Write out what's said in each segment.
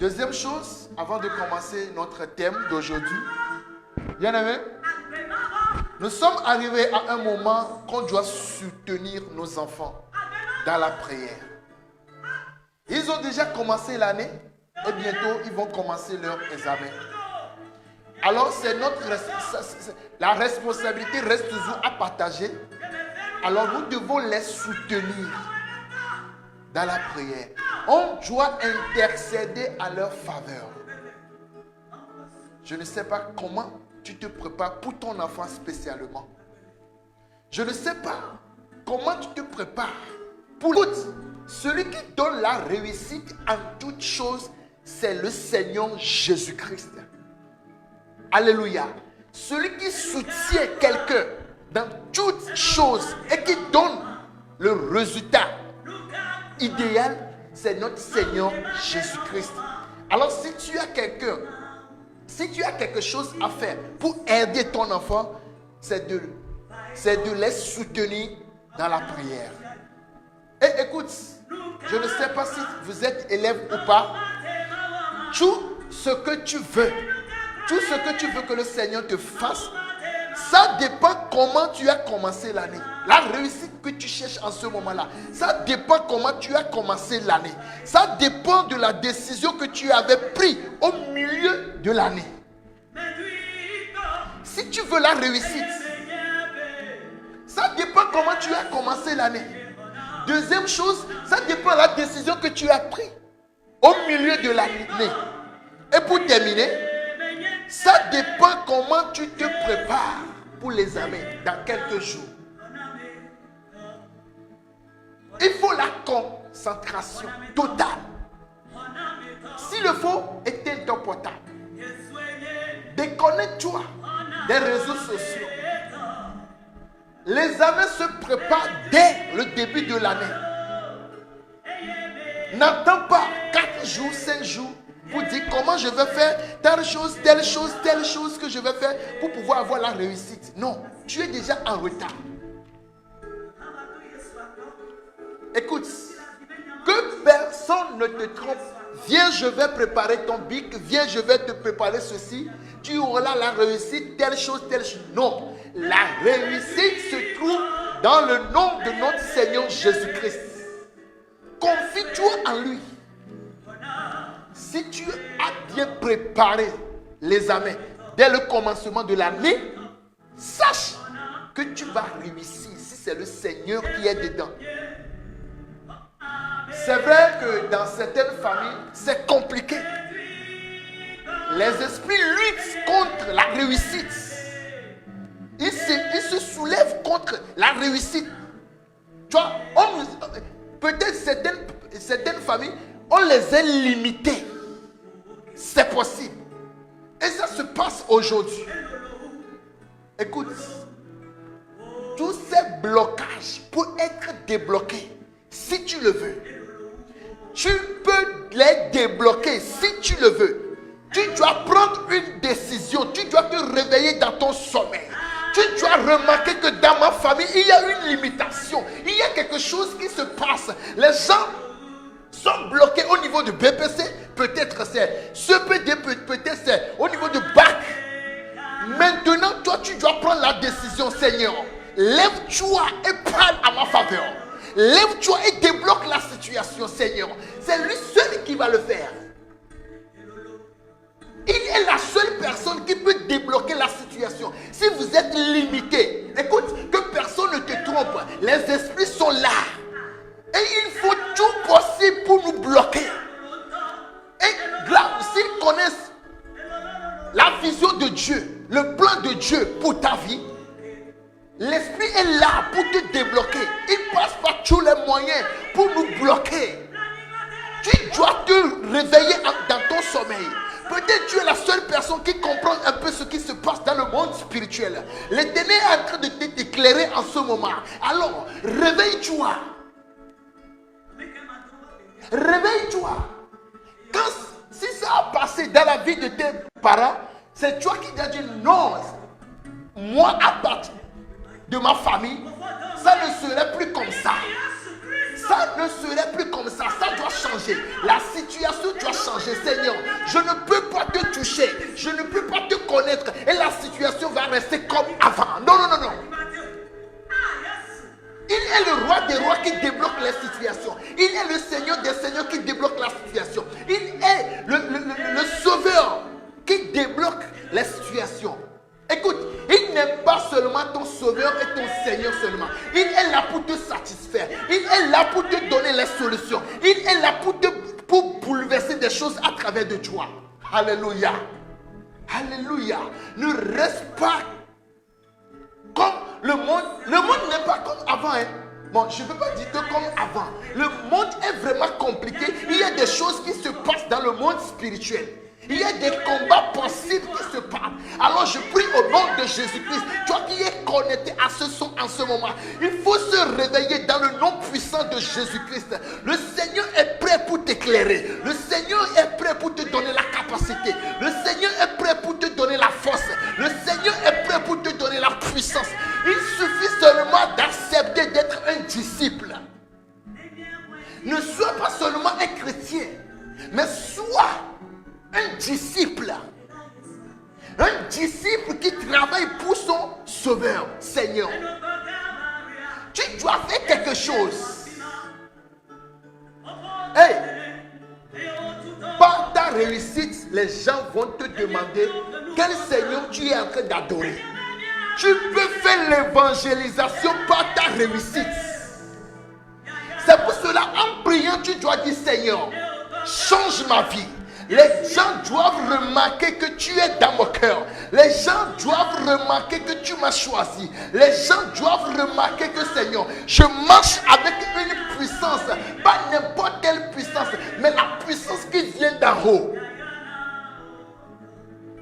Deuxième chose, avant de commencer notre thème d'aujourd'hui, bien aimé, nous sommes arrivés à un moment qu'on doit soutenir nos enfants dans la prière. Ils ont déjà commencé l'année et bientôt ils vont commencer leur examen. Alors la responsabilité reste toujours à partager. Alors nous devons les soutenir dans la prière. On doit intercéder à leur faveur. Je ne sais pas comment tu te prépares pour ton enfant spécialement. Je ne sais pas comment tu te prépares pour celui qui donne la réussite en toutes choses, c'est le Seigneur Jésus-Christ. Alléluia. Celui qui soutient quelqu'un dans toutes choses et qui donne le résultat idéal, c'est notre Seigneur Jésus-Christ. Alors si tu as quelque chose à faire pour aider ton enfant, c'est de les soutenir dans la prière. Et écoute, je ne sais pas si vous êtes élève ou pas, tout ce que tu veux que le Seigneur te fasse, ça dépend comment tu as commencé l'année. La réussite que tu cherches en ce moment-là, ça dépend comment tu as commencé l'année. Ça dépend de la décision que tu avais prise au milieu de l'année. Si tu veux la réussite, ça dépend comment tu as commencé l'année. Deuxième chose, ça dépend de la décision que tu as prise au milieu de l'année. Et pour terminer, ça dépend comment tu te prépares pour l'examen dans quelques jours. Il faut la concentration totale. S'il le faut, éteins ton portable. Déconnecte-toi des réseaux sociaux. L'examen se prépare dès le début de l'année. N'attends pas 4 jours, 5 jours pour dire comment je vais faire telle chose que je vais faire pour pouvoir avoir la réussite. Non, tu es déjà en retard. Écoute, que personne ne te trompe. Viens, je vais préparer ton bic. Viens, je vais te préparer ceci. Tu auras la réussite, telle chose. Non, la réussite se trouve dans le nom de notre Seigneur Jésus-Christ. Confie-toi en lui. Si tu as bien préparé l'examen dès le commencement de l'année, sache que tu vas réussir si c'est le Seigneur qui est dedans. C'est vrai que dans certaines familles, c'est compliqué. Les esprits luttent contre la réussite. Ils se soulèvent contre la réussite. Tu vois, peut-être certaines familles, on les a limitées. C'est possible. Et ça se passe aujourd'hui. Écoute, tous ces blocages pour être débloqués, si tu le veux, tu peux les débloquer si tu le veux. Tu dois prendre une décision. Tu dois te réveiller dans ton sommeil. Tu dois remarquer que dans ma famille, il y a une limitation. Il y a quelque chose qui se passe. Les gens sont bloqués au niveau du BPC. Peut-être c'est CPD, peut-être c'est au niveau du bac. Maintenant, toi, tu dois prendre la décision, Seigneur. Lève-toi et parle à ma faveur. Lève-toi et débloque la situation, Seigneur. C'est lui seul qui va le faire. Il est la seule personne qui peut débloquer la situation. Si vous êtes limité, écoute, que personne ne te trompe. Les esprits sont là. Et il faut tout possible pour nous bloquer. Et grave, s'ils connaissent la vision de Dieu, le plan de Dieu pour ta vie, l'esprit est là pour te débloquer. Il passe par tous les moyens pour nous bloquer. Tu dois te réveiller dans ton sommeil. Peut-être tu es la seule personne qui comprend un peu ce qui se passe dans le monde spirituel. L'Éternel est en train de t'éclairer en ce moment. Alors, réveille-toi. Réveille-toi. Si ça a passé dans la vie de tes parents, c'est toi qui as dit non. Moi, à partir de ma famille, ça ne serait plus comme ça. Ça ne serait plus comme ça. Ça doit changer. La situation doit changer. Seigneur, des choses à travers de toi. Alléluia. Alléluia. Ne reste pas comme le monde. Le monde n'est pas comme avant. Hein. Bon, je ne veux pas dire que comme avant. Le monde est vraiment compliqué. Il y a des choses qui se passent dans le monde spirituel. Il y a des combats possibles qui se passent. Alors je prie au nom de Jésus-Christ, toi qui es connecté à ce son en ce moment, il faut se réveiller dans le nom puissant de Jésus-Christ. Le Seigneur est prêt pour t'éclairer. Le Seigneur est prêt pour te donner la capacité. Le Seigneur est prêt pour te donner la force. Le Seigneur est prêt pour te donner la puissance. Il suffit seulement d'accepter d'être un disciple. Ne sois pas seulement un chrétien, mais sois un disciple. Un disciple qui travaille pour son sauveur, Seigneur. Tu dois faire quelque chose. Hey, par ta réussite, les gens vont te demander quel Seigneur tu es en train d'adorer. Tu peux faire l'évangélisation par ta réussite. C'est pour cela, en priant, tu dois dire, Seigneur, change ma vie. Les gens doivent remarquer que tu es dans mon cœur. Les gens doivent remarquer que tu m'as choisi. Les gens doivent remarquer que, Seigneur, je marche avec une puissance. Pas n'importe quelle puissance, mais la puissance qui vient d'en haut.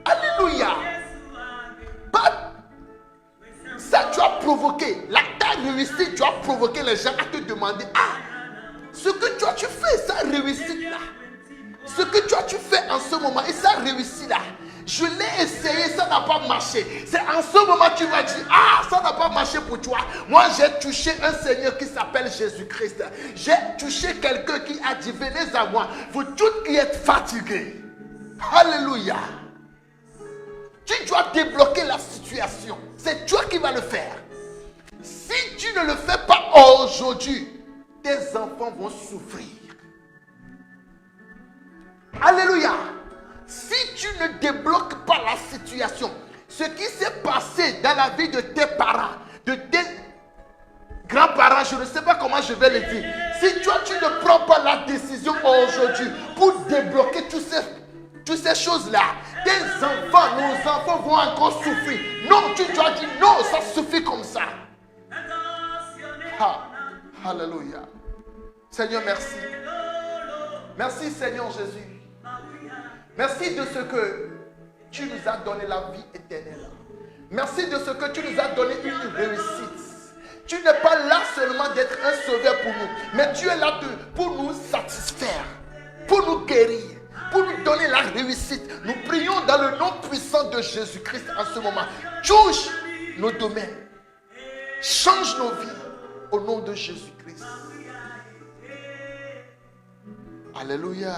Alléluia. Pas ça doit provoquer. Ta réussite doit provoquer les gens à te demander, ah, ce que toi tu fais, ça réussit là. Ce que toi tu fais en ce moment et ça réussit là. Je l'ai essayé, ça n'a pas marché. C'est en ce moment que tu vas dire, ah, ça n'a pas marché pour toi. Moi j'ai touché un Seigneur qui s'appelle Jésus-Christ. J'ai touché quelqu'un qui a dit, venez à moi, vous tous qui êtes fatigués. Alléluia. Tu dois débloquer la situation. C'est toi qui vas le faire. Si tu ne le fais pas aujourd'hui, tes enfants vont souffrir. Alléluia. Si tu ne débloques pas la situation, ce qui s'est passé dans la vie de tes parents, de tes grands-parents, je ne sais pas comment je vais le dire. Si toi tu ne prends pas la décision aujourd'hui pour débloquer toutes ces choses-là, tes enfants, nos enfants vont encore souffrir. Non, tu dois dire non, ça suffit comme ça. Alléluia. Seigneur, merci. Merci Seigneur Jésus. Merci de ce que tu nous as donné la vie éternelle. Merci de ce que tu nous as donné une réussite. Tu n'es pas là seulement d'être un sauveur pour nous, mais tu es là pour nous satisfaire, pour nous guérir, pour nous donner la réussite. Nous prions dans le nom puissant de Jésus-Christ en ce moment. Touche nos domaines. Change nos vies au nom de Jésus-Christ. Alléluia.